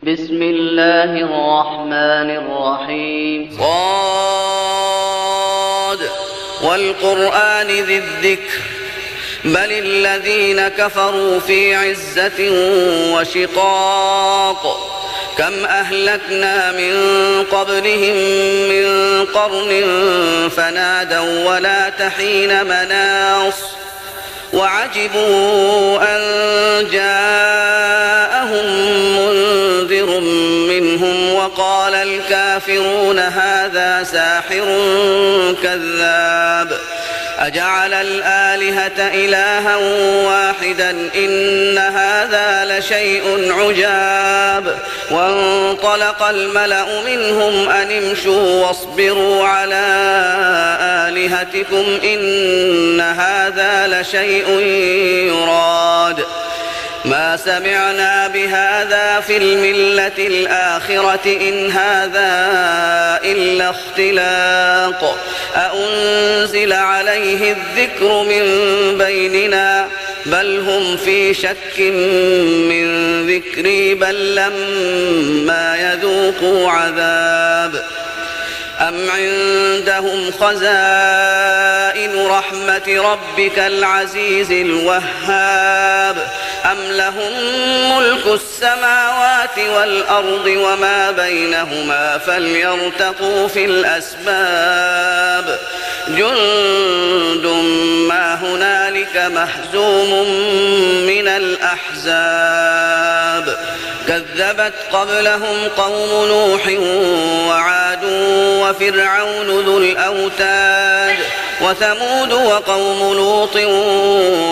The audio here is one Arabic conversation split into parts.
بسم الله الرحمن الرحيم صاد والقرآن ذي الذكر بل الذين كفروا في عزة وشقاق كم أهلكنا من قبلهم من قرن فنادوا ولا تحين مناص وعجبوا أن جاءهم منذر منهم وقال الكافرون هذا ساحر كذاب أجعل الآلهة إلها واحدا إن هذا لشيء عجاب وانطلق الملأ منهم أن امشوا واصبروا على آلهتكم إن هذا لشيء يراد ما سمعنا بهذا في الملة الآخرة إن هذا إلا اختلاق أأنزل عليه الذكر من بيننا بل هم في شك من ذكري بل لما يذوقوا عذاب أم عندهم خزائن رحمة ربك العزيز الوهاب أم لهم ملك السماوات والأرض وما بينهما فليرتقوا في الأسباب جند ما هنالك مهزوم من الأحزاب كذبت قبلهم قوم نوح وعاد وفرعون ذو الأوتاد وثمود وقوم لوط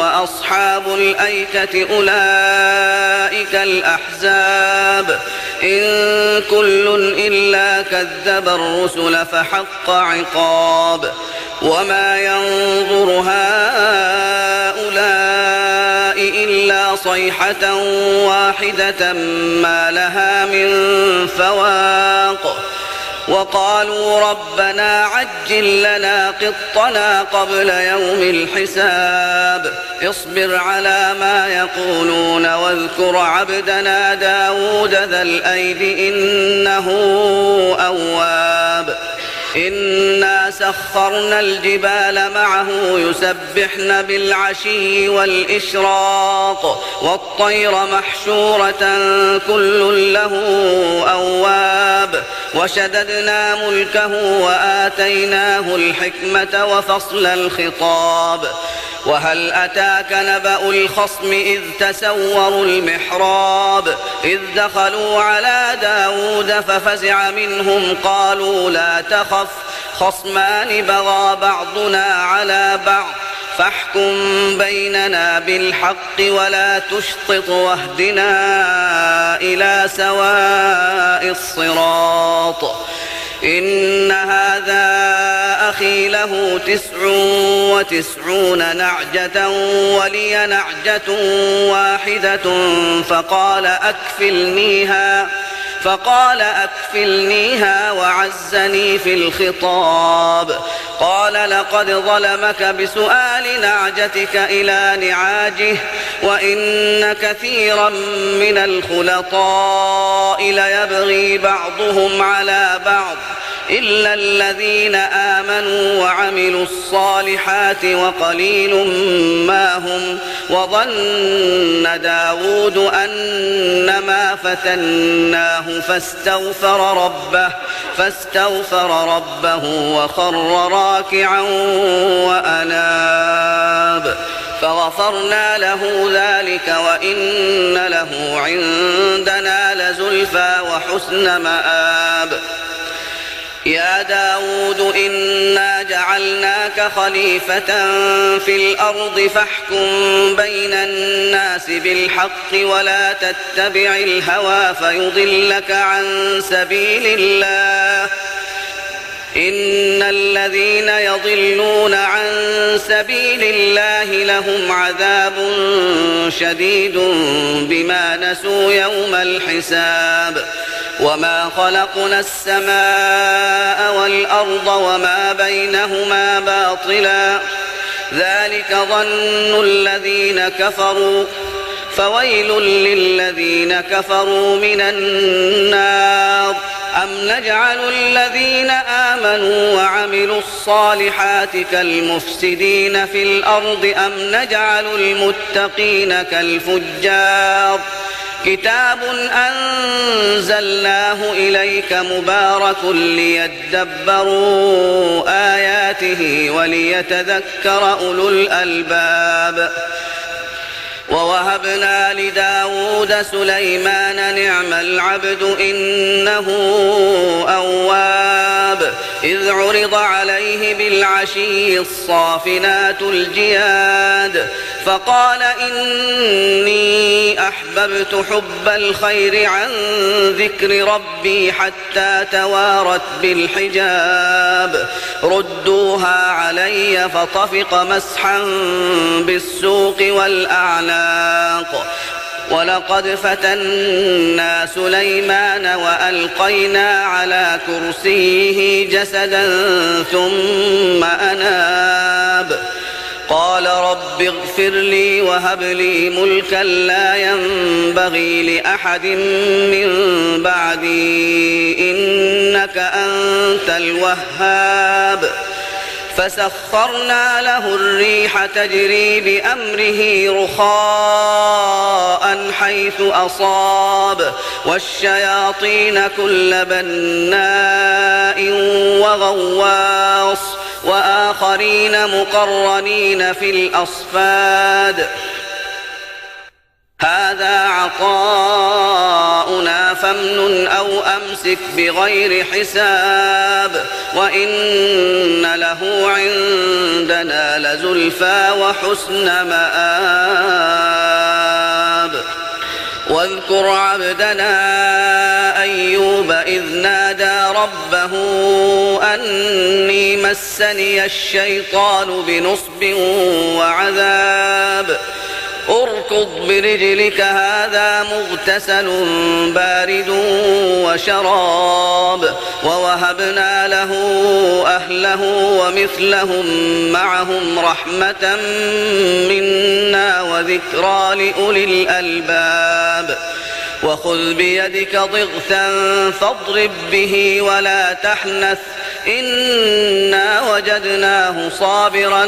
وأصحاب الأيكة أولئك الأحزاب إن كل إلا كذب الرسل فحق عقاب وما ينظر هؤلاء إلا صيحة واحدة ما لها من فواق وقالوا ربنا عجل لنا قطنا قبل يوم الحساب اصبر على ما يقولون واذكر عبدنا داود ذا الأيد إنه أواب إنا سخرنا الجبال معه يسبحن بالعشي والإشراق والطير محشورة كل له أواب وشددنا ملكه وآتيناه الحكمة وفصل الخطاب وهل أتاك نبأ الخصم إذ تسوروا المحراب إذ دخلوا على داود ففزع منهم قالوا لا تخف خصمان بغى بعضنا على بعض فاحكم بيننا بالحق ولا تشطط واهدنا إلى سواء الصراط إن هذا أخي له 99 نعجة ولي نعجة واحدة فقال أكفلنيها وعزني في الخطاب قال لقد ظلمك بسؤال نعجتك إلى نعاجه وإن كثيرا من الخلطاء ليبغي بعضهم على بعض إلا الذين آمنوا وعملوا الصالحات وقليل ما هم وظن داود أنما فتناه فاستغفر ربه وخر راكعا وأناب فغفرنا له ذلك وإن له عندنا لزلفى وحسن مآب يا داود إنا جعلناك خليفة في الأرض فاحكم بين الناس بالحق ولا تتبع الهوى فيضلك عن سبيل الله إن الذين يضلون عن سبيل الله لهم عذاب شديد بما نسوا يوم الحساب وما خلقنا السماء والأرض وما بينهما باطلا ذلك ظن الذين كفروا فويل للذين كفروا من النار. أم نجعل الذين آمنوا وعملوا الصالحات كالمفسدين في الأرض أم نجعل المتقين كالفجار. كتاب أنزلناه إليك مبارك ليدبروا آياته وليتذكر أولو الألباب. ووهبنا لداود سليمان نعم العبد إنه أواب. إذ عرض عليه بالعشي الصافنات الجياد فقال إني أحببت حب الخير عن ذكر ربي حتى توارت بالحجاب ردوها علي فطفق مسحا بالسوق والأعناق. ولقد فتنا سليمان وألقينا على كرسيه جسدا ثم أناب. قال رب اغفر لي وهب لي ملكا لا ينبغي لأحد من بعدي إنك أنت الوهاب. فسخرنا له الريح تجري بأمره رخاء حيث أصاب والشياطين كل بناء وغواص وآخرين مقرنين في الأصفاد. هذا عطاؤنا فامنن أو أمسك بغير حساب وإن له عندنا لزلفى وحسن مآب. واذكر عبدنا أيوب إذ نادى ربه أني مسني الشيطان بنصب وعذاب. اركض برجلك هذا مغتسل بارد وشراب. ووهبنا له أهله ومثلهم معهم رحمة منا وذكرى لأولي الألباب. وخذ بيدك ضغثا فاضرب به ولا تحنث إنا وجدناه صابرا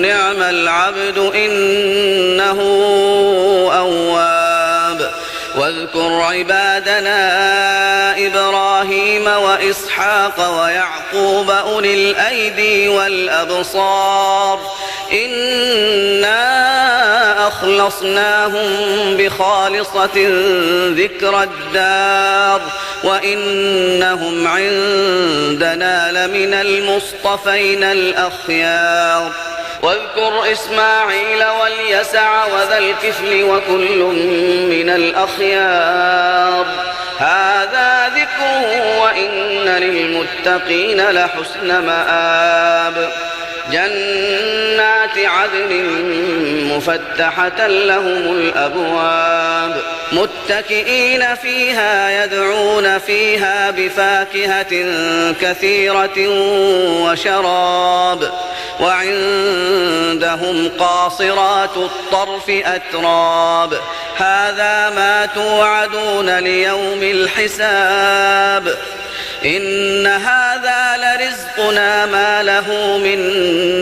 نعم العبد إنه أواب. واذكر عبادنا إبراهيم وإسحاق ويعقوب أولي الأيدي والأبصار إنا أخلصناهم بخالصة ذكر الدار وإنهم عندنا لمن المصطفين الأخيار. واذكر إسماعيل واليسع وذا الكفل وكل من الأخيار. هذا ذكر وإن للمتقين لحسن مآب. جنات عدن مفتحة لهم الأبواب متكئين فيها يدعون فيها بفاكهة كثيرة وشراب. وعندهم قاصرات الطرف أتراب. هذا ما توعدون ليوم الحساب. إن هذا لرزقنا ما له من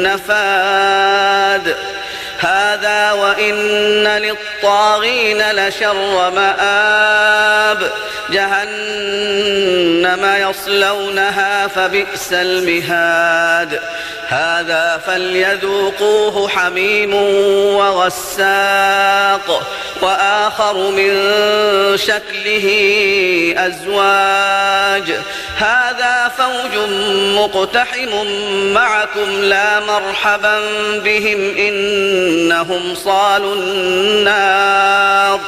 نفاد. هذا وإن للطاغين لشر مآب. جهنم يصلونها فبئس المهاد. هذا فليذوقوه حميم وغساق وآخر من شكله أزواج. هذا فوج مقتحم معكم لا مرحبا بهم إنهم صالوا النار.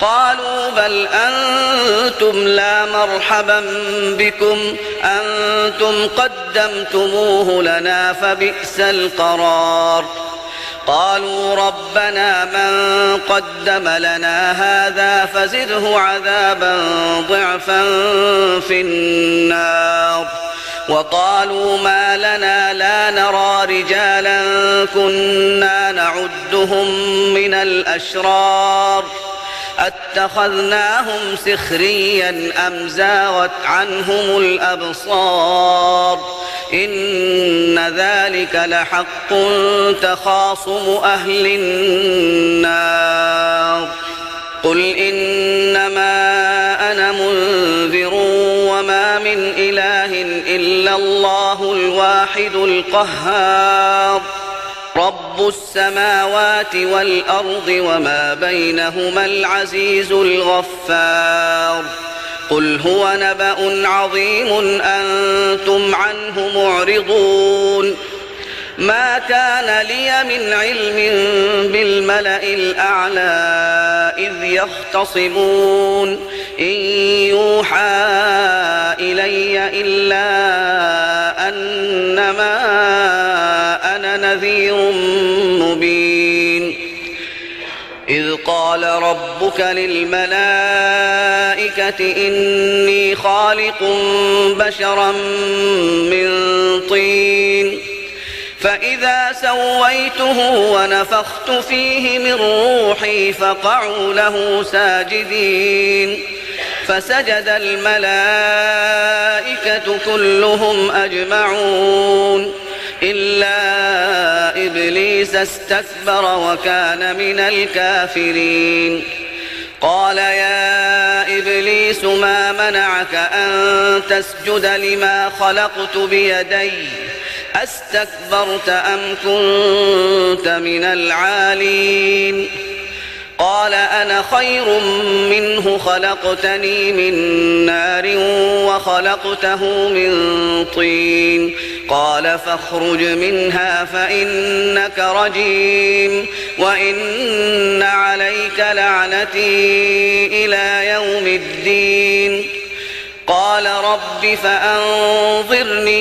قالوا بل أنتم لا مرحبا بكم أنتم قدمتموه لنا فبئس القرار. قالوا ربنا من قدم لنا هذا فزده عذابا ضعفا في النار. وقالوا ما لنا لا نرى رجالا كنا نعدهم من الأشرار أتخذناهم سخريا أم زاغت عنهم الأبصار إن ذلك لحق تخاصم أهل النار قل إنما أنا منذر وما من إله إلا الله الواحد القهار رب السماوات والأرض وما بينهما العزيز الغفار قل هو نبأ عظيم أنتم عنه معرضون ما كان لي من علم بالملأ الأعلى إذ يختصمون إن يوحى إلي إلا أنما أنا نذير مبين إذ قال ربك للملائكة إني خالق بشرا من طين فإذا سويته ونفخت فيه من روحي فقعوا له ساجدين فسجد الملائكة كلهم أجمعون إلا إبليس استكبر وكان من الكافرين قال يا إبليس ما منعك أن تسجد لما خلقت بيدي أستكبرت أم كنت من العالين قال أنا خير منه خلقتني من نار وخلقته من طين قال فاخرج منها فإنك رجيم وإن عليك لعنتي إلى يوم الدين قال رب فأنظرني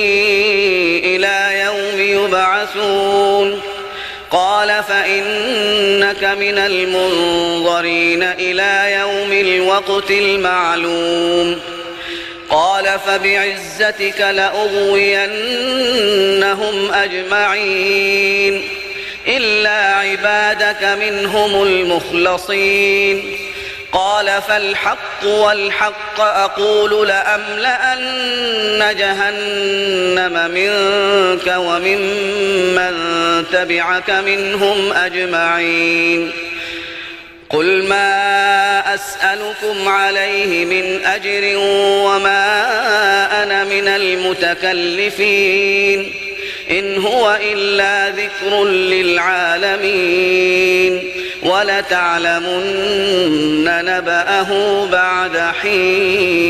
إلى يوم يبعثون قال فإنك من المنظرين إلى يوم الوقت المعلوم قال فبعزتك لأغوينهم أجمعين إلا عبادك منهم المخلصين قال فالحق والحق أقول لأملأن جهنم منك وممن تبعك منهم أجمعين قل ما أسألكم عليه من أجر وما أنا من المتكلفين إن هو إلا ذكر للعالمين ولتعلمن نبأه بعد حين